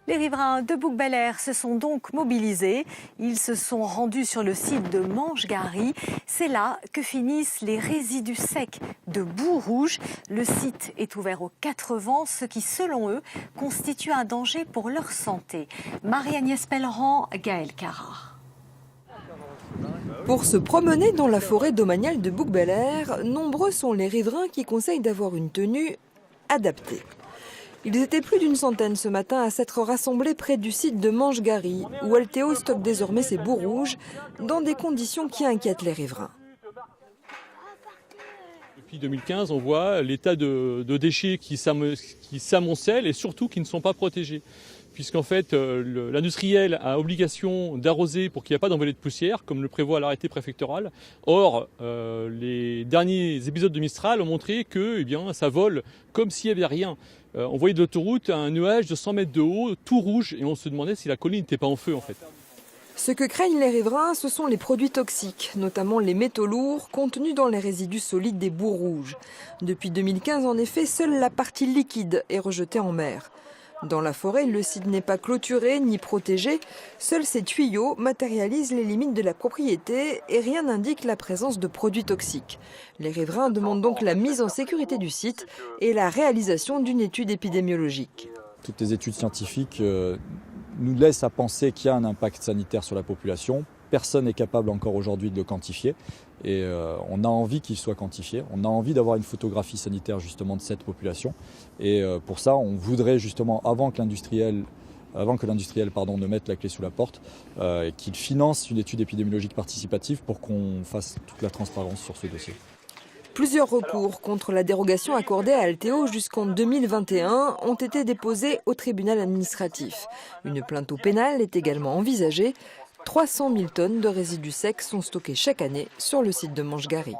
Les riverains de Bouc-Bel-Air se sont donc mobilisés. Ils se sont rendus sur le site de Manche-Gary. C'est là que finissent les résidus secs de boue rouge. Le site est ouvert aux 4 vents, ce qui, selon eux, constitue un danger pour leur santé. Marie-Agnès Pelleran, Gaël Carrard. Pour se promener dans la forêt domaniale de Bouc-Bel-Air, nombreux sont les riverains qui conseillent d'avoir une tenue adaptée. Ils étaient plus d'une centaine ce matin à s'être rassemblés près du site de Manche-Gary, où Alteo stocke désormais ses boues rouges, dans des conditions qui inquiètent les riverains. Depuis 2015, on voit l'état de déchets qui s'amoncellent et surtout qui ne sont pas protégés. Puisqu'en fait, l'industriel a obligation d'arroser pour qu'il n'y ait pas d'envolée de poussière, comme le prévoit l'arrêté préfectoral. Or, les derniers épisodes de Mistral ont montré que ça vole comme s'il n'y avait rien. On voyait de l'autoroute un nuage de 100 mètres de haut, tout rouge, et on se demandait si la colline n'était pas en feu en fait. Ce que craignent les riverains, ce sont les produits toxiques, notamment les métaux lourds contenus dans les résidus solides des boues rouges. Depuis 2015, en effet, seule la partie liquide est rejetée en mer. Dans la forêt, le site n'est pas clôturé ni protégé. Seuls ces tuyaux matérialisent les limites de la propriété et rien n'indique la présence de produits toxiques. Les riverains demandent donc la mise en sécurité du site et la réalisation d'une étude épidémiologique. Toutes les études scientifiques nous laissent à penser qu'il y a un impact sanitaire sur la population. Personne n'est capable encore aujourd'hui de le quantifier et on a envie qu'il soit quantifié. On a envie d'avoir une photographie sanitaire justement de cette population et pour ça on voudrait justement avant que l'industriel ne mette la clé sous la porte, qu'il finance une étude épidémiologique participative pour qu'on fasse toute la transparence sur ce dossier. Plusieurs recours contre la dérogation accordée à Alteo jusqu'en 2021 ont été déposés au tribunal administratif. Une plainte au pénal est également envisagée. 300 000 tonnes de résidus secs sont stockés chaque année sur le site de Manche-Gary.